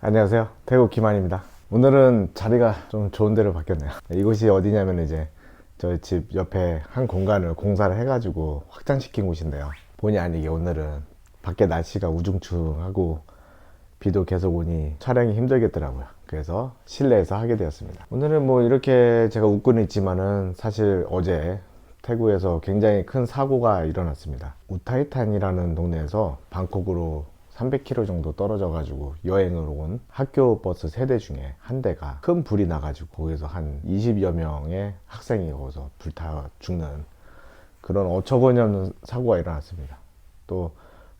안녕하세요. 태국 김한입니다. 오늘은 자리가 좀 좋은 데로 바뀌었네요. 이곳이 어디냐면 이제 저희 집 옆에 한 공간을 공사를 해가지고 확장시킨 곳인데요. 본의 아니게 오늘은 밖에 날씨가 우중충하고 비도 계속 오니 촬영이 힘들겠더라고요. 그래서 실내에서 하게 되었습니다. 오늘은 뭐 이렇게 제가 웃고는 있지만은 사실 어제 태국에서 굉장히 큰 사고가 일어났습니다. 우타이탄이라는 동네에서 방콕으로 300km 정도 떨어져 가지고 여행을 온 학교 버스 세대 중에 한 대가 큰 불이 나가지고 거기서 한 20여 명의 학생이 거기서 불타 죽는 그런 어처구니없는 사고가 일어났습니다. 또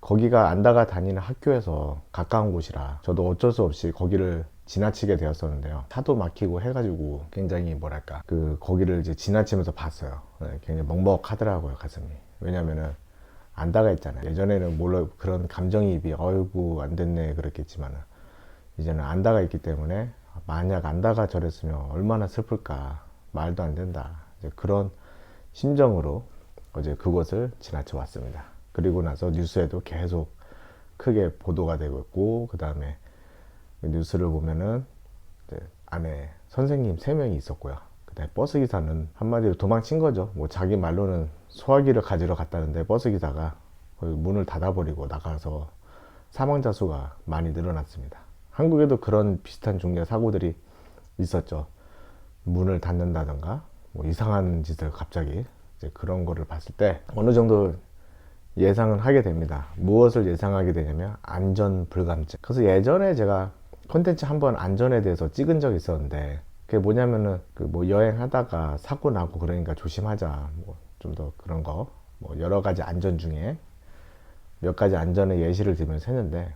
거기가 안다가 다니는 학교에서 가까운 곳이라 저도 어쩔 수 없이 거기를 지나치게 되었었는데요. 차도 막히고 해가지고 굉장히 뭐랄까 거기를 이제 지나치면서 봤어요. 네, 굉장히 먹먹하더라고요, 가슴이. 왜냐면은 안다가 있잖아요. 예전에는 몰라 그런 감정이입이 어이구 안 됐네 그랬겠지만은 이제는 안다가 있기 때문에 만약 안다가 저랬으면 얼마나 슬플까. 말도 안 된다. 이제 그런 심정으로 어제 그곳을 지나쳐 왔습니다. 그리고 나서 뉴스에도 계속 크게 보도가 되고 있고, 그 다음에 뉴스를 보면은 안에 선생님 3명이 있었고요. 그다음에 버스 기사는 한마디로 도망친 거죠. 뭐 자기 말로는 소화기를 가지러 갔다는데 버스 기사가 문을 닫아버리고 나가서 사망자 수가 많이 늘어났습니다. 한국에도 그런 비슷한 종류의 사고들이 있었죠. 문을 닫는다던가 뭐 이상한 짓을 갑자기 이제 그런 거를 봤을 때 어느 정도 예상은 하게 됩니다. 무엇을 예상하게 되냐면 안전 불감증. 그래서 예전에 제가 콘텐츠 한번 안전에 대해서 찍은 적이 있었는데 그게 뭐냐면은 뭐 여행하다가 사고 나고 그러니까 조심하자. 뭐 좀 더 그런 거 뭐 여러 가지 안전 중에 몇 가지 안전의 예시를 들면서 했는데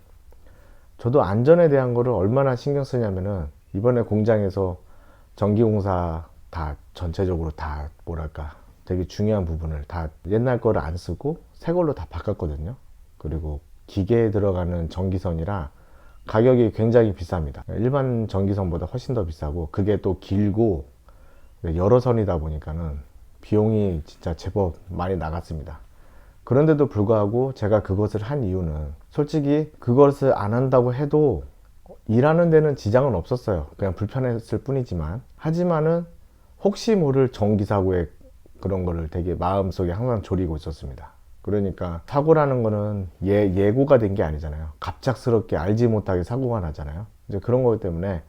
저도 안전에 대한 거를 얼마나 신경 쓰냐면은 이번에 공장에서 전기공사 다 전체적으로 다 뭐랄까 되게 중요한 부분을 다 옛날 거를 안 쓰고 새 걸로 다 바꿨거든요. 그리고 기계에 들어가는 전기선이라 가격이 굉장히 비쌉니다. 일반 전기선보다 훨씬 더 비싸고 그게 또 길고 여러 선이다 보니까는 비용이 진짜 제법 많이 나갔습니다. 그런데도 불구하고 제가 그것을 한 이유는 솔직히 그것을 안 한다고 해도 일하는 데는 지장은 없었어요. 그냥 불편했을 뿐이지만 하지만은 혹시 모를 전기 사고에 그런 거를 되게 마음속에 항상 졸이고 있었습니다. 그러니까 사고라는 거는 예고가 된 게 아니잖아요. 갑작스럽게 알지 못하게 사고가 나잖아요. 이제 그런 거기 때문에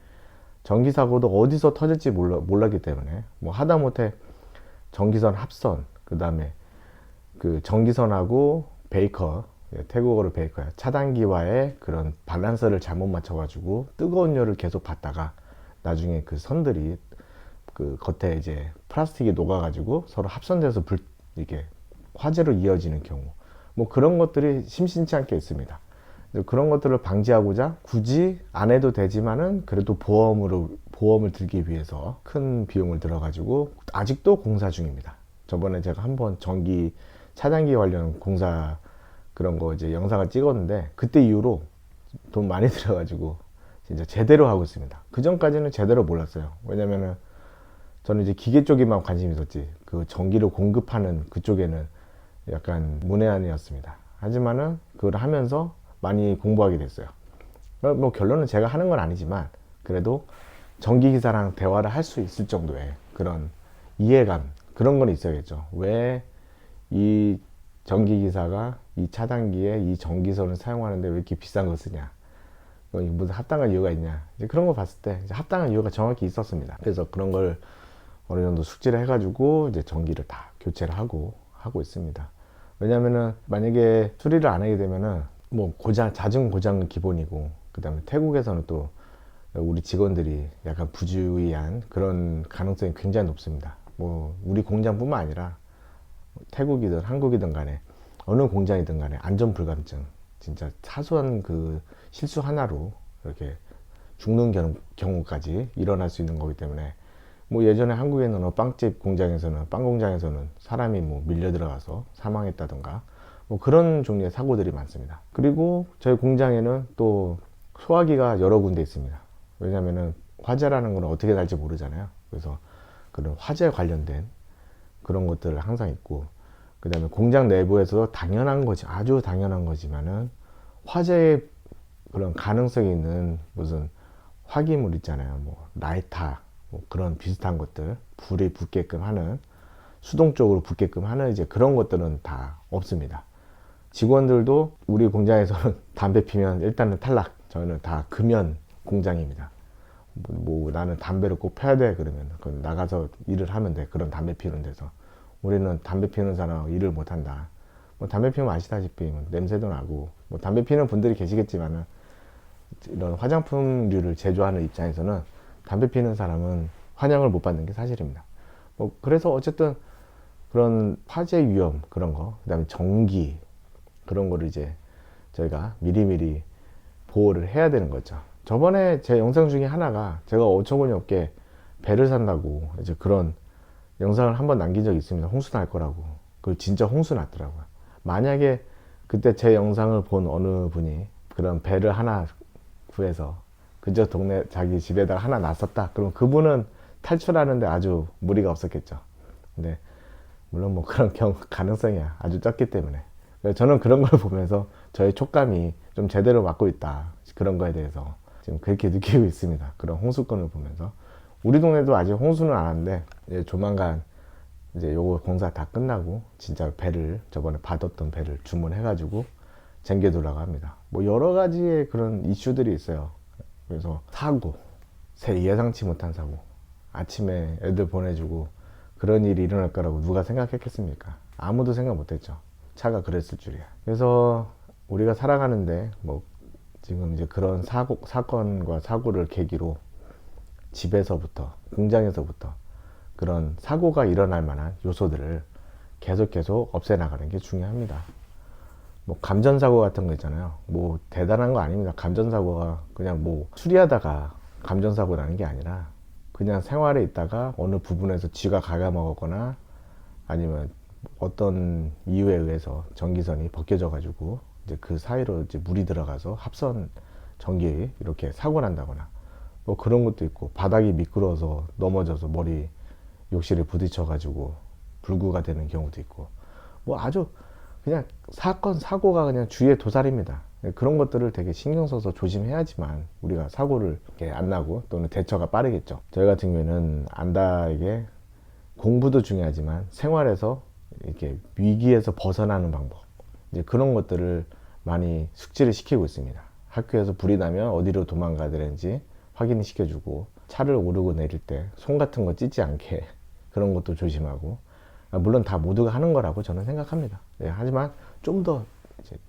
전기 사고도 어디서 터질지 몰랐기 때문에 뭐 하다못해 전기선 합선, 그 다음에 그 전기선하고 베이커, 태국어로 베이커야, 차단기와의 그런 밸런스를 잘못 맞춰가지고 뜨거운 열을 계속 받다가 나중에 그 선들이 그 겉에 이제 플라스틱이 녹아가지고 서로 합선돼서 이게 화재로 이어지는 경우, 뭐 그런 것들이 심심치 않게 있습니다. 그런 것들을 방지하고자 굳이 안 해도 되지만은 그래도 보험을 들기 위해서 큰 비용을 들어가지고 아직도 공사 중입니다. 저번에 제가 한번 전기 차단기 관련 공사 그런 거 이제 영상을 찍었는데 그때 이후로 돈 많이 들어가지고 진짜 제대로 하고 있습니다. 그 전까지는 제대로 몰랐어요. 왜냐면은 저는 이제 기계 쪽에만 관심이 있었지 그 전기를 공급하는 그쪽에는 약간 문외한이었습니다. 하지만은 그걸 하면서 많이 공부하게 됐어요. 뭐 결론은 제가 하는 건 아니지만 그래도 전기기사랑 대화를 할 수 있을 정도의 그런 이해감 그런 건 있어야겠죠. 왜 이 전기기사가 이 차단기에 이 전기선을 사용하는데 왜 이렇게 비싼 거 쓰냐, 무슨 합당한 이유가 있냐, 이제 그런 거 봤을 때 이제 합당한 이유가 정확히 있었습니다. 그래서 그런 걸 어느 정도 숙지를 해가지고 이제 전기를 다 교체를 하고 있습니다. 왜냐면은 만약에 수리를 안 하게 되면은 뭐 잦은 고장은 기본이고, 그 다음에 태국에서는 또 우리 직원들이 약간 부주의한 그런 가능성이 굉장히 높습니다. 뭐 우리 공장뿐만 아니라 태국이든 한국이든 간에 어느 공장이든 간에 안전 불감증, 진짜 사소한 그 실수 하나로 이렇게 죽는 경우까지 일어날 수 있는 거기 때문에 뭐 예전에 한국에는 빵집 공장에서는 빵 공장에서는 사람이 뭐 밀려 들어가서 사망했다던가 뭐 그런 종류의 사고들이 많습니다. 그리고 저희 공장에는 또 소화기가 여러 군데 있습니다. 왜냐면은 화재라는 건 어떻게 날지 모르잖아요. 그래서 그런 화재 관련된 그런 것들을 항상 있고, 그 다음에 공장 내부에서 당연한 거지, 아주 당연한 거지만은 화재의 그런 가능성이 있는 무슨 화기물 있잖아요. 뭐 라이터 뭐 그런 비슷한 것들, 불이 붙게끔 하는, 수동적으로 붙게끔 하는 이제 그런 것들은 다 없습니다. 직원들도 우리 공장에서는 담배 피면 일단은 탈락. 저는 다 금연 공장입니다. 뭐 나는 담배를 꼭 펴야 돼 그러면 나가서 일을 하면 돼. 그런 담배 피우는 데서 우리는 담배 피우는 사람하고 일을 못 한다. 뭐 담배 피우면 아시다시피 뭐 냄새도 나고, 뭐 담배 피우는 분들이 계시겠지만은 이런 화장품류를 제조하는 입장에서는 담배 피우는 사람은 환영을 못 받는 게 사실입니다. 뭐 그래서 어쨌든 그런 화재 위험 그런 거, 그다음에 전기 그런 거를 이제 저희가 미리미리 보호를 해야 되는 거죠. 저번에 제 영상 중에 하나가 제가 어처구니 없게 배를 산다고 이제 그런 영상을 한번 남긴 적이 있습니다. 홍수 날 거라고. 그 진짜 홍수 났더라고요. 만약에 그때 제 영상을 본 어느 분이 그런 배를 하나 구해서 그저 동네 자기 집에다가 하나 놨었다, 그럼 그분은 탈출하는데 아주 무리가 없었겠죠. 근데 물론 뭐 그런 가능성이 아주 적기 때문에 저는 그런 걸 보면서 저의 촉감이 좀 제대로 맞고 있다, 그런 거에 대해서 지금 그렇게 느끼고 있습니다. 그런 홍수권을 보면서. 우리 동네도 아직 홍수는 안 왔는데 이제 조만간 이제 요거 공사 다 끝나고 진짜 배를, 저번에 받았던 배를 주문해가지고 쟁겨두려고 합니다. 뭐 여러 가지의 그런 이슈들이 있어요. 그래서 사고, 예상치 못한 사고, 아침에 애들 보내주고 그런 일이 일어날 거라고 누가 생각했겠습니까? 아무도 생각 못했죠. 차가 그랬을 줄이야. 그래서 우리가 살아가는데 뭐 지금 이제 그런 사건과 사고를 계기로 집에서부터, 공장에서부터 그런 사고가 일어날 만한 요소들을 계속 없애나가는 게 중요합니다. 뭐 감전사고 같은 거 있잖아요. 뭐 대단한 거 아닙니다. 감전사고가 그냥 뭐 수리하다가 감전사고 나는 게 아니라 그냥 생활에 있다가 어느 부분에서 쥐가 갉아먹었거나 아니면 어떤 이유에 의해서 전기선이 벗겨져 가지고 이제 그 사이로 이제 물이 들어가서 합선 전기 이렇게 사고 난다거나 뭐 그런 것도 있고, 바닥이 미끄러워서 넘어져서 머리 욕실에 부딪혀 가지고 불구가 되는 경우도 있고, 뭐 아주 그냥 사고가 그냥 주위의 도살입니다. 그런 것들을 되게 신경 써서 조심해야지만 우리가 사고를 안 나고 또는 대처가 빠르겠죠. 저희 같은 경우에는 안다에게 공부도 중요하지만 생활에서 이렇게 위기에서 벗어나는 방법, 이제 그런 것들을 많이 숙지를 시키고 있습니다. 학교에서 불이 나면 어디로 도망가야 되는지 확인을 시켜주고, 차를 오르고 내릴 때 손 같은 거 찢지 않게 그런 것도 조심하고, 물론 다 모두가 하는 거라고 저는 생각합니다. 네, 하지만 좀 더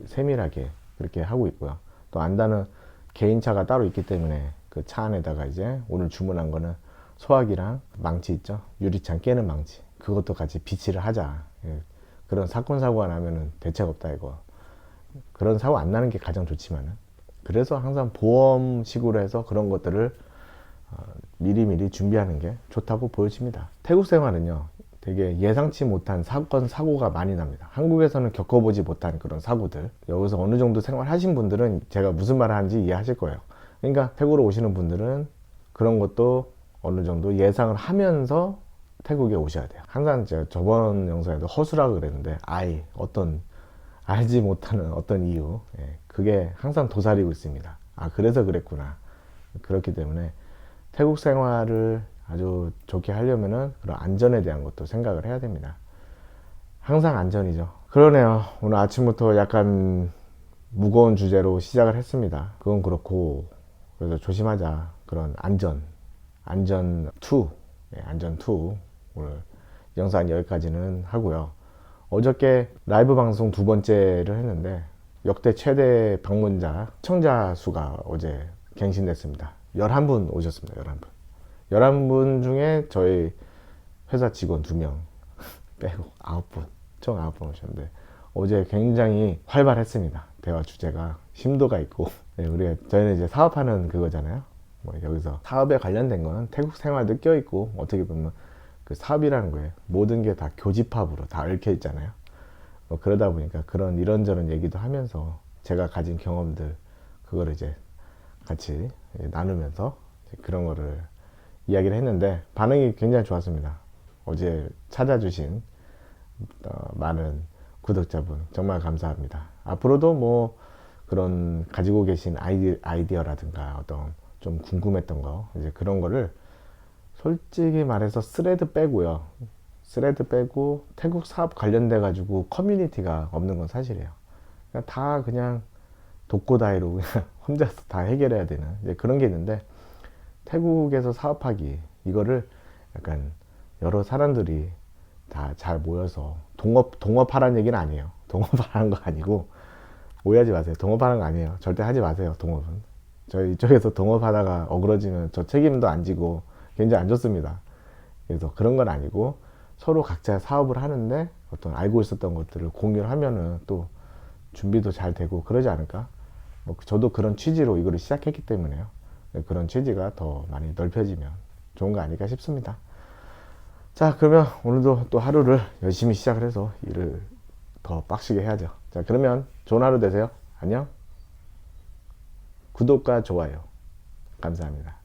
세밀하게 그렇게 하고 있고요. 또 안다는 개인차가 따로 있기 때문에 그 차 안에다가 이제 오늘 주문한 거는 소화기랑 망치 있죠, 유리창 깨는 망치, 그것도 같이 비치를 하자. 예, 그런 사건 사고가 나면은 대책 없다 이거. 그런 사고 안 나는 게 가장 좋지만은, 그래서 항상 보험식으로 해서 그런 것들을 미리미리 준비하는 게 좋다고 보여집니다. 태국 생활은요 되게 예상치 못한 사건 사고가 많이 납니다. 한국에서는 겪어보지 못한 그런 사고들, 여기서 어느 정도 생활하신 분들은 제가 무슨 말을 하는지 이해하실 거예요. 그러니까 태국으로 오시는 분들은 그런 것도 어느 정도 예상을 하면서 태국에 오셔야 돼요. 항상 제가 저번 영상에도 허수라고 그랬는데, 어떤 알지 못하는 어떤 이유, 그게 항상 도사리고 있습니다. 그래서 그랬구나. 그렇기 때문에 태국 생활을 아주 좋게 하려면은 그런 안전에 대한 것도 생각을 해야 됩니다. 항상 안전이죠. 그러네요. 오늘 아침부터 약간 무거운 주제로 시작을 했습니다. 그건 그렇고, 그래서 조심하자. 그런 안전 2, 안전 2. 오늘 영상 여기까지는 하고요. 어저께 라이브 방송 2번째를 했는데 역대 최대 방문자, 시청자 수가 어제 갱신됐습니다. 11분 오셨습니다. 11분. 11분 중에 저희 회사 직원 2명 빼고 9분, 총 9분 오셨는데 어제 굉장히 활발했습니다. 대화 주제가 심도가 있고, 저희는 이제 사업하는 그거잖아요. 뭐 여기서 사업에 관련된 거는 태국 생활도 껴있고, 어떻게 보면 그 사업이라는 거에 모든 게 다 교집합으로 다 얽혀 있잖아요. 뭐 그러다 보니까 그런 이런저런 얘기도 하면서 제가 가진 경험들, 그거를 이제 같이 나누면서 그런 거를 이야기를 했는데 반응이 굉장히 좋았습니다. 어제 찾아주신 많은 구독자분 정말 감사합니다. 앞으로도 뭐 그런 가지고 계신 아이디어라든가 어떤 좀 궁금했던 거 이제 그런 거를 솔직히 말해서 스레드 빼고요. 스레드 빼고 태국 사업 관련돼 가지고 커뮤니티가 없는 건 사실이에요. 다 그냥 독고다이로 그냥 혼자서 다 해결해야 되는 이제 그런 게 있는데, 태국에서 사업하기 이거를 약간 여러 사람들이 다 잘 모여서 동업하라는 얘기는 아니에요. 동업하라는 거 아니고, 오해하지 마세요. 동업하는 거 아니에요. 절대 하지 마세요. 동업은 저희 이쪽에서 동업하다가 어그러지면 저 책임도 안 지고 굉장히 안 좋습니다. 그래서 그런 건 아니고, 서로 각자 사업을 하는데 어떤 알고 있었던 것들을 공유를 하면은 또 준비도 잘 되고 그러지 않을까. 뭐 저도 그런 취지로 이거를 시작했기 때문에요. 그런 취지가 더 많이 넓혀지면 좋은 거 아닐까 싶습니다. 자, 그러면 오늘도 또 하루를 열심히 시작을 해서 일을 더 빡시게 해야죠. 자, 그러면 좋은 하루 되세요. 안녕. 구독과 좋아요 감사합니다.